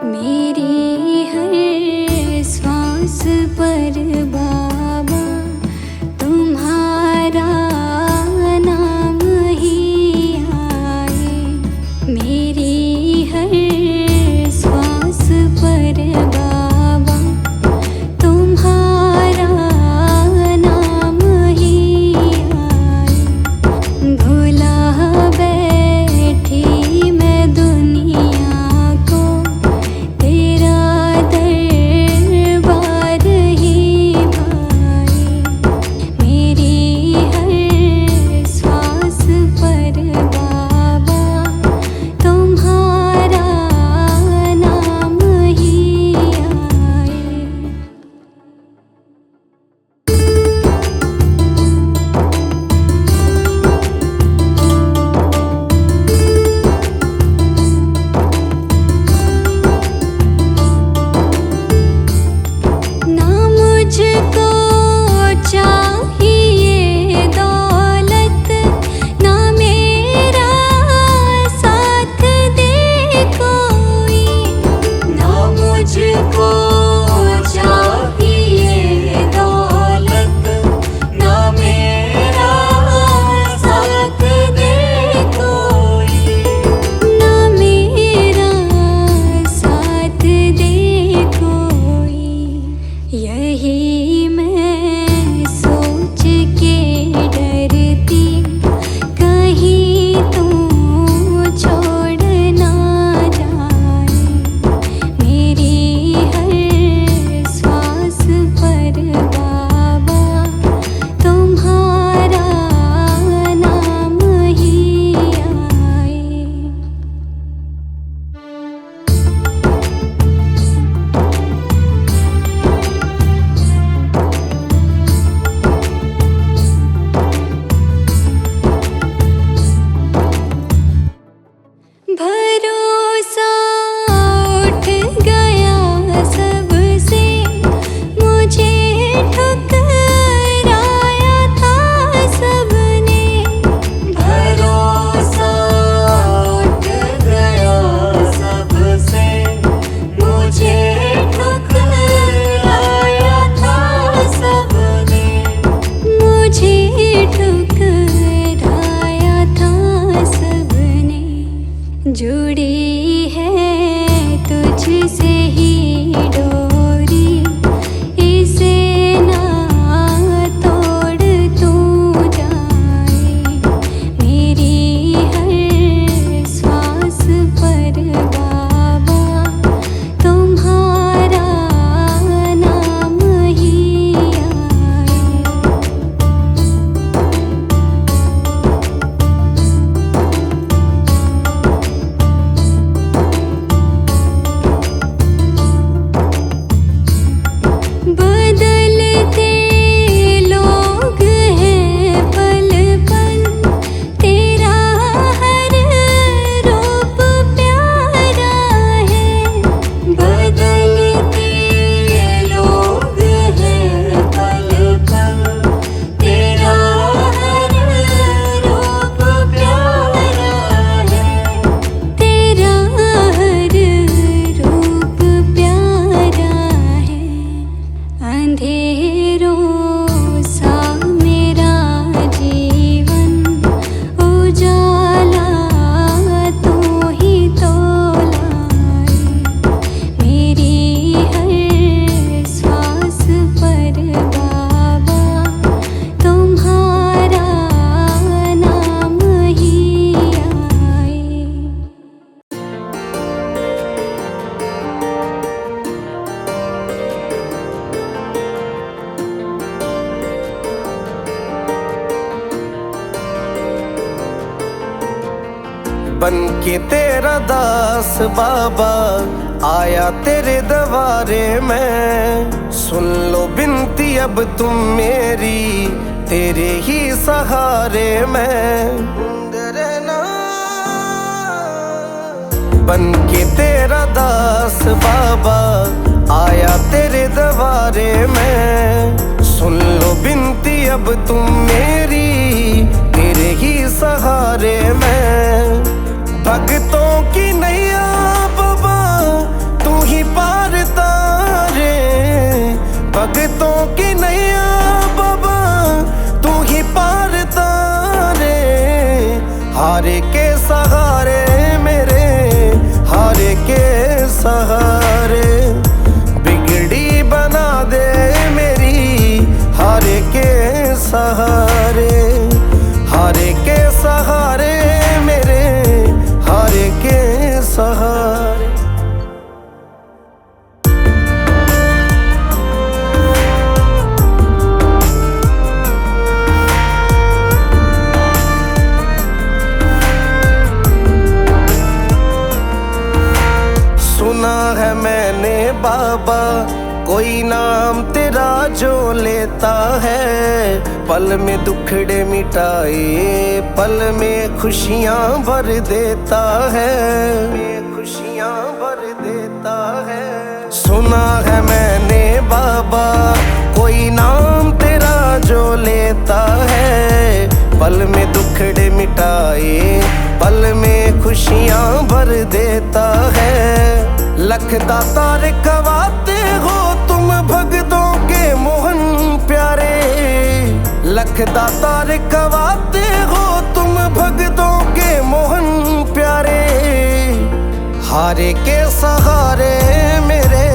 मेरी हर श्वास पर बाबा तुम्हारा नाम ही आए। मेरी हर श्वास पर बाबा तुम्हारा नाम ही आए। भुला बैठी मैं दुनिया को, तेरा दरबार ही भाए। मेरी हर श्वास पर बाबा तुम्हारा नाम ही आए। ना मुझको चाहिए दौलत, ना मेरा साथ दे कोई। ना मुझको चाहिए दौलत, ना मेरा साथ दे कोई। ना मेरा साथ दे कोई। यही मैं सोच के डरती, कहीं तू छोड़ ना जाए। मेरी हर श्वास पर बाबा तुम्हारा नाम ही आए। भरोसा उठ गया सबसे, मुझे ठुकराया था सबने। भरोसा उठ गया सबसे, मुझे ठुकराया था सबने। मुझे ठुकराया था सबने। जुड़ी है तुझसे ही डोरी, इसे ना तोड़ तू जाए। मेरी हर श्वास पर बाबा तुम्हारा नाम ही आए। बदलते लोग हैं पल पल, तेरा हर रूप प्यारा है। बदलते लोग हैं पल पल, तेरा हर रूप प्यारा है। तेरा हर रूप प्यारा है। अंधेरों सा मेरा जीवन उजाला तू ही तो लाए। मेरी हर श्वास पर बाबा तुम्हारा नाम ही आए। बन के तेरा दास बाबा आया तेरे दरबारे में। सुन लो बिनती अब तुम मेरी, तेरे ही सहारे में रहना। बन के तेरा दास बाबा आया तेरे दरबारे में। सुन लो बिनती अब तुम मेरी, तेरे ही सहारे में। भक्तों की नैया बाबा तू के सहारे मेरे, हारे के सहारे। बिगड़ी बना दे मेरी, हारे के सहारे, हारे के सहारे मेरे, हारे के सहारे। सुना है मैंने बाबा, कोई नाम तेरा जो लेता है, पल में दुखड़े मिटाए, पल में खुशियां भर देता है, खुशियां भर देता है। सुना है मैंने बाबा, कोई नाम तेरा जो लेता है, पल में दुखड़े मिटाए, पल में खुशियां भर देता है। लख दातार कवाते हो तुम भगतों के मोहन प्यारे, लख दातार कवाते हो तुम भगतों के मोहन प्यारे। हारे के सहारे मेरे,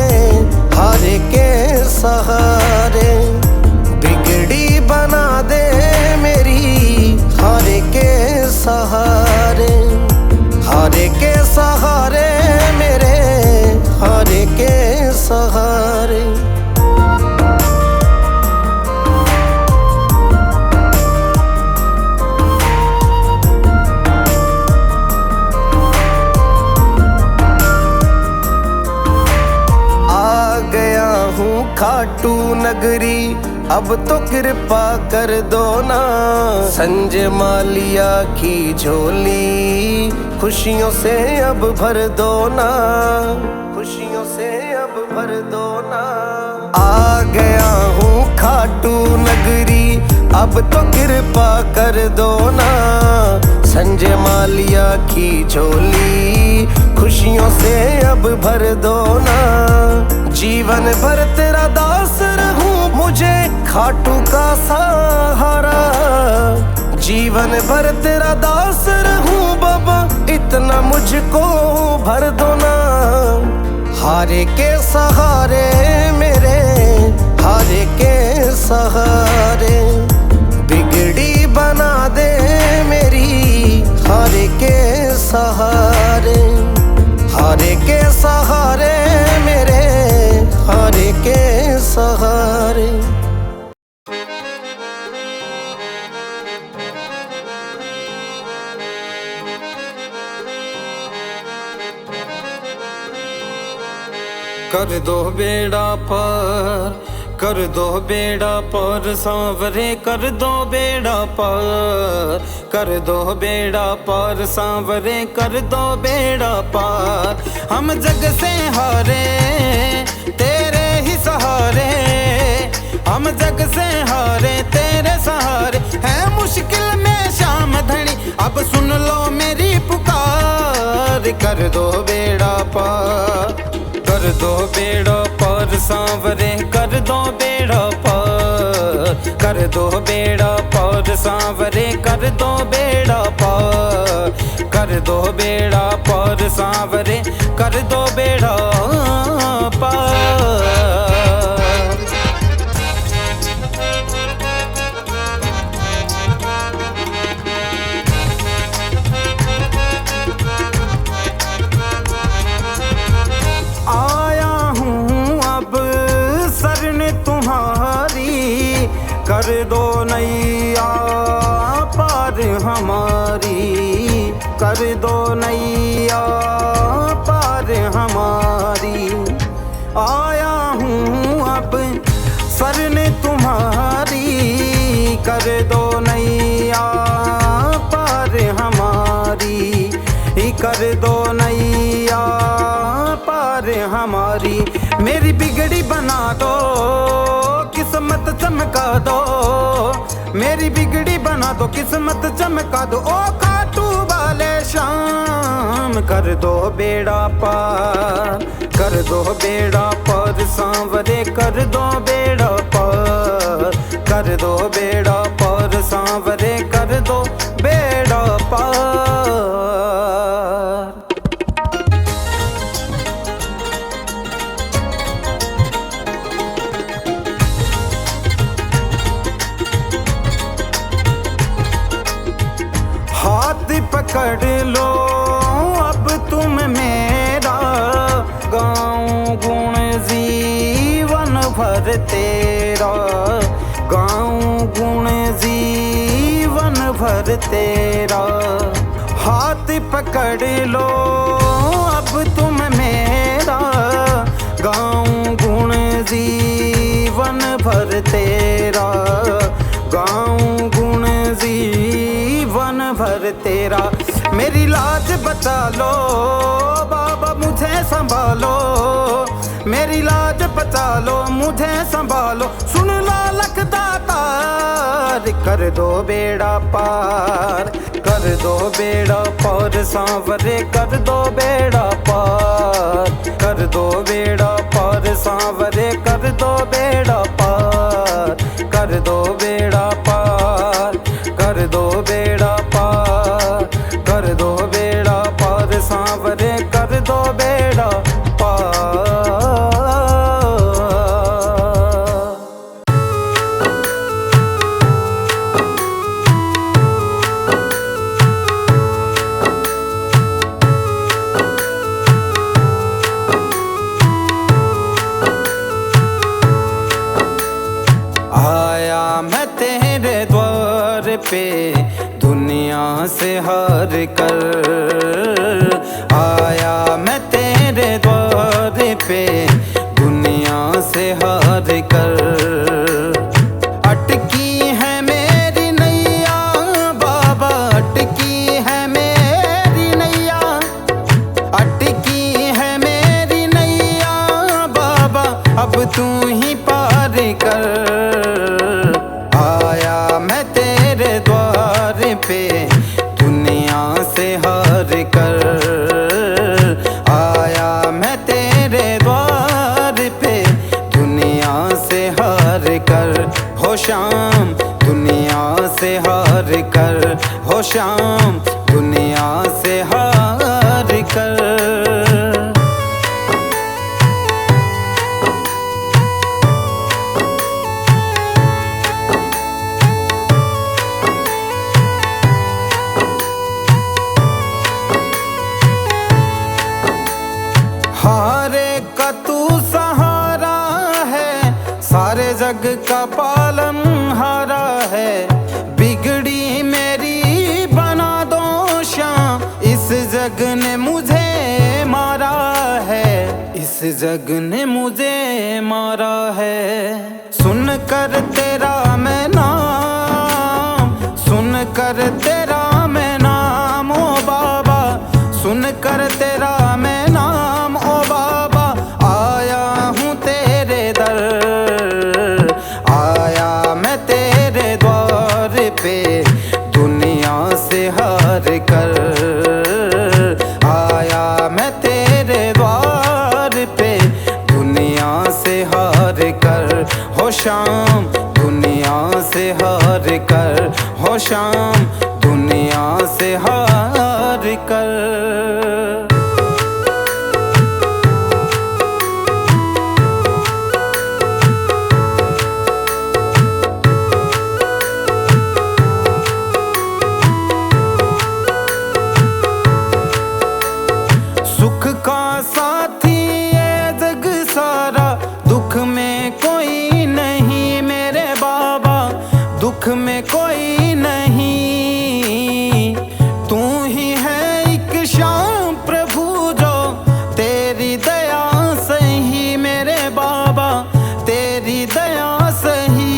हारे के सहारे। बिगड़ी बना दे मेरी, हारे के सहारे, हारे के सहारे मेरे, हारे के सहारे। आ गया हूँ खाटू नगरी, अब तो कृपा कर दो ना। संजय मालिया की झोली खुशियों से अब भर दो ना, खुशियों से अब भर दो ना। आ गया हूँ खाटू नगरी, अब तो कृपा कर दो ना। संजय मालिया की झोली खुशियों से अब भर दो ना। जीवन भर तेरा दास रहूं, मुझे खाटू का सहारा। जीवन भर तेरा दास रहूं बाबा, इतना मुझको भर दो ना। हारे के सहारे मेरे, हारे के सहारे। बिगड़ी बना दे मेरी, हारे के सहारे, हारे के सहारे मेरे, हारे के सहारे। कर दो बेड़ा पार, कर दो बेड़ा पार सांवरे, कर दो बेड़ा पार, कर दो बेड़ा पार सांवरे, कर दो बेड़ा पार। हम जग से हारे तेरे ही सहारे, हम जग से हारे तेरे सहारे। है मुश्किल में शाम धनी, अब सुन लो मेरी पुकार। कर दो बेड़ा पार, कर दो बेड़ा पार सांवरे, कर दो बेड़ा पार, कर दो बेड़ा पार सांवरे, कर दो बेड़ा पार, कर दो बेड़ा पार सांवरे, कर दो बेड़ा पार। कर दो नैया पार हमारी, कर दो नैया पार हमारी। आया हूँ अब शरण तुम्हारी, कर दो नैया पार हमारी, कर दो नैया पार हमारी। मेरी बिगड़ी बना दो, किस्मत चमका दो, मेरी बिगड़ी बना दो, किस्मत चमका दो। ओ खाटू वाले शाम, कर दो बेड़ा पार, कर दो बेड़ा पार सांवरे, कर दो बेड़ा पार, कर दो बेड़ा पार सांवरे कर दो बेड़ा पार। हाथ पकड़ लो अब तुम मेरा, गाऊं गुण जीवन भर तेरा, गाऊं गुण जीवन भर तेरा। हाथ पकड़ लो अब तुम मेरा, गाऊं गुण जीवन भर तेरा, गाऊं गुण जीवन भर तेरा। मेरी लाज बचा लो बाबा मुझे संभालो, मेरी लाज बचा लो मुझे संभालो। सुन लो लखदातार, कर दो बेड़ा पार, कर दो बेड़ा पार सांवरे कर दो बेड़ा पार, कर दो बेड़ा पार सांवरे कर दो बेड़ा पार, कर दो बेड़ा पार, कर दो बेड़ा पार, कर दो बेड़ा पार सांवरे कर दो बेड़ा पार। आया मैं तेरे द्वार पे दुनिया से हार कर, आया मैं तेरे द्वार पे दुनिया से हार कर। अटकी है मेरी नैया बाबा, अटकी है मेरी नैया, अटकी है मेरी नैया बाबा, अब तू ही पार कर। आया मैं तेरे द्वार पे दुनिया से हार कर, आया मैं तेरे द्वार पे दुनिया से हार कर। हो शाम दुनिया से हार कर, हो शाम दुनिया से हार कर। हारे का तू सहारा है, सारे जग का पालन हारा है। बिगड़ी मेरी बना दो शाम, इस जग ने मुझे मारा है, इस जग ने मुझे मारा है। सुन कर तेरा मैं नाम, सुन कर तेरा मैं नाम ओ बाबा, सुन कर तेरा मैं नाम ओ बाबा। आया हूँ तेरे दर, आया मैं तेरे द्वार पे दुनिया से हार कर, आया मैं तेरे द्वार पे दुनिया से हार कर। हो शाम दुनिया से हार कर, हो शाम दुनिया से हार कर। सुख का साथी ये जग सारा, दुख में कोई नहीं मेरे बाबा, दुख में कोई नहीं। तू ही है एक शाम प्रभु जो, तेरी दया सही मेरे बाबा, तेरी दया सही,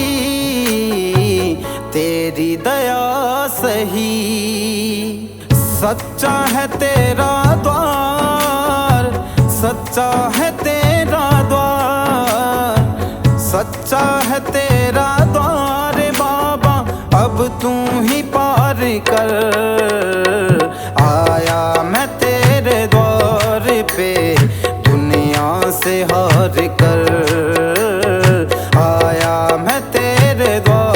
तेरी दया सही। सच्चा है तेरा द्वार, सच्चा है तेरा द्वार, सच्चा है तेरा द्वार बाबा, अब तू ही पार कर। आया मैं तेरे द्वार पे दुनिया से हार कर, आया मैं तेरे द्वार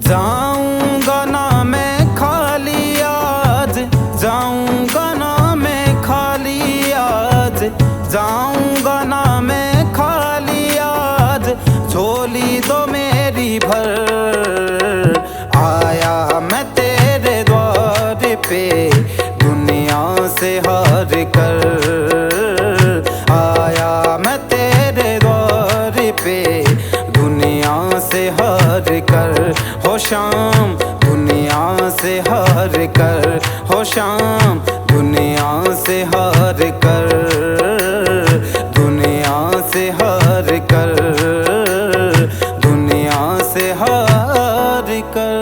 जाऊंगा ना मैं खाली आज, जाऊंगा ना मैं खाली आज, जाऊंगा ना मैं खाली आज, झोली दो मेरी भर। आया मैं तेरे द्वार पे दुनिया से हार कर, आया मैं तेरे द्वार पे दुनिया से हार कर। हो शाम दुनिया से हार कर, हो शाम दुनिया से हार कर, दुनिया से हार कर, दुनिया से हार कर।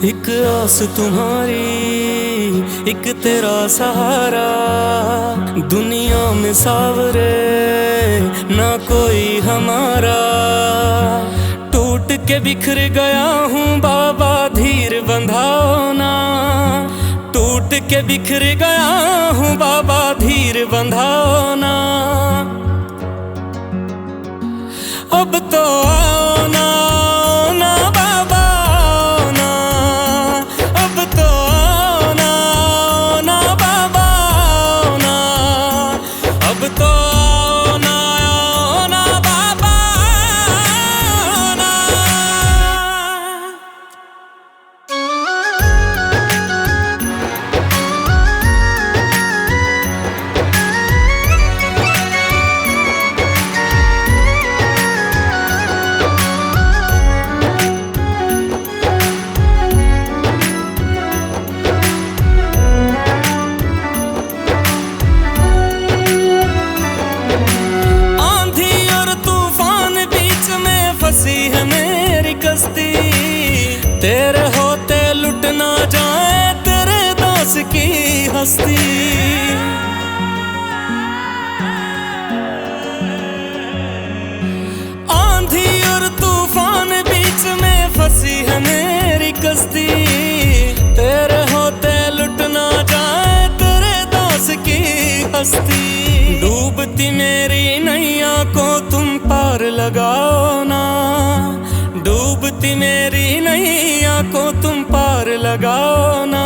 एक आस तुम्हारी, एक तेरा सहारा, दुनिया में सावरे ना कोई हमारा। टूट के बिखर गया हूँ बाबा धीर बंधाओ ना, टूट के बिखर गया हूँ बाबा धीर बंधाओ ना। अब तो आओ ना, आओ ना बाबा आओ ना, अब तो आओ ना, आओ ना बाबा आओ ना, अब तो आओ ना, आओ ना बाबा आओ ना। आंधी और तूफान बीच में फंसी है मेरी कश्ती, तेरे होते लुट ना जाए तेरे दोस्त की हस्ती। आंधी और तूफान बीच में फंसी है मेरी कश्ती, तेरे होते लुट ना जाए तेरे दोस्त की हस्ती। डूबती मेरी नैया को तुम पार लगाओ ना, डूबती मेरी नैया को तुम पार लगाओ ना।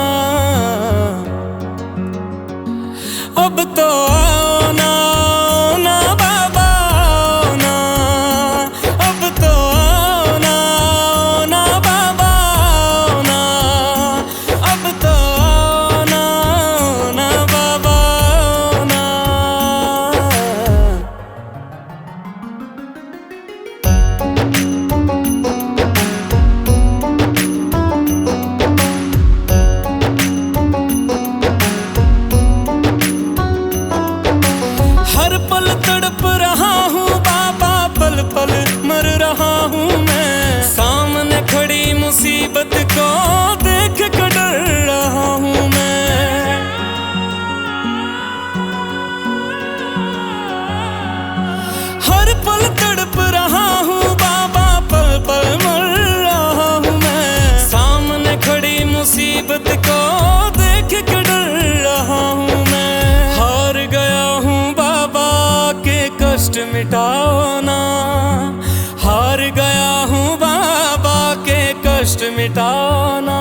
अब तो आओ ना, आओ ना बाबा आओ ना, अब तो आओ ना, आओ ना बाबा आओ ना, अब तो आओ ना, आओ ना बाबा आओ ना। हर पल तड़प रहा हूँ बाबा, पल पल मर रहा हूँ मैं। सामने खड़ी मुसीबत को देख कर डर रहा हूँ मैं। हर पल तड़प रहा हूँ बाबा, पल पल मर रहा हूँ मैं। सामने खड़ी मुसीबत को देख कर डर रहा हूँ मैं। हार गया हूँ बाबा के कष्ट मिटाओ ना, हार गया हूँ बाबा के कष्ट मिटाओ ना।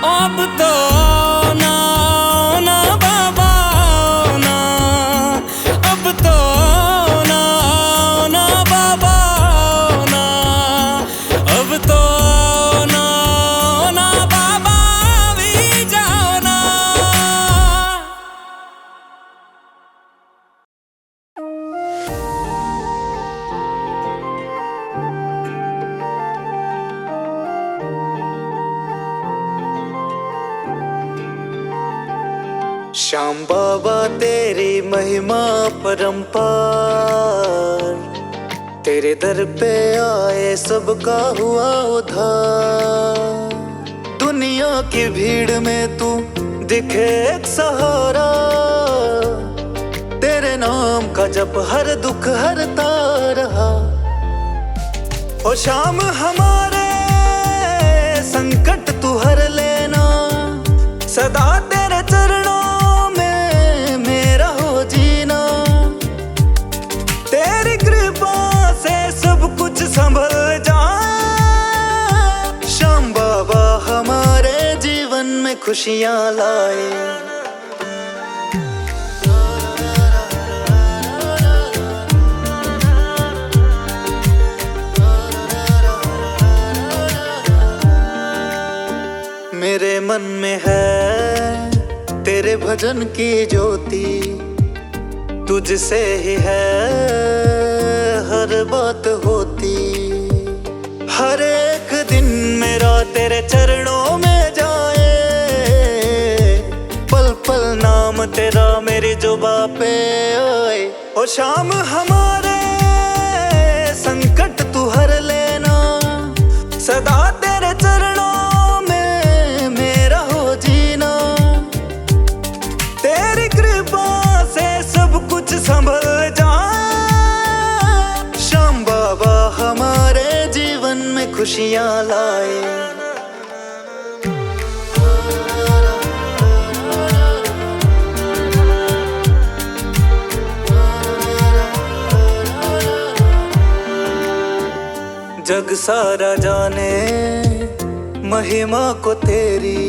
अब तो आओ ना, आओ ना बाबा आओ ना, अब तो आओ ना, आओ ना बाबा आओ ना, अब तो आओ ना, आओ ना बाबा भी जाओ ना। श्याम बाबा तेरी महिमा परंपार, तेरे दर पे आए सबका हुआ उद्धार। दुनिया की भीड़ में तू दिखे एक सहारा, तेरे नाम का जप हर दुख हरता रहा। ओ श्याम हमारे संकट तू हर लेना, सदा तेरे चरणों में मेरा खुशियाँ लाए। मेरे मन में है तेरे भजन की ज्योति, तुझसे ही है हर बात होती। हर एक दिन मेरा तेरे चरणों में जाए, पल पल नाम तेरा मेरी जुबां पे आए। ओ शाम हमारे संकट तू हर लेना, सदा तेरे चरणों में मेरा हो जीना। तेरी कृपा से सब कुछ संभल जाए। श्याम बाबा हमारे जीवन में खुशियाँ लाए। जग सारा जाने महिमा को तेरी,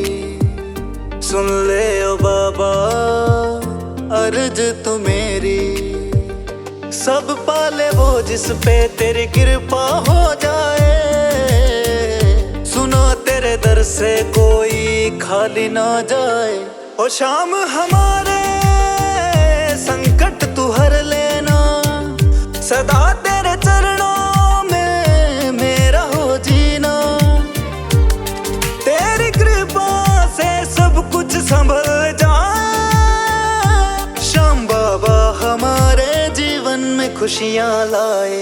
सुन ले ओ बाबा अर्ज तू मेरी। सब पाले वो जिस पे तेरी कृपा हो जाए, सुनो तेरे दर से कोई खाली ना जाए। ओ शाम हमारे संकट तू हर लेना, सदा तेरे चरणों में मेरा हो जीना। तेरी कृपा से सब कुछ संभल जाए। श्याम बाबा हमारे जीवन में खुशियाँ लाए।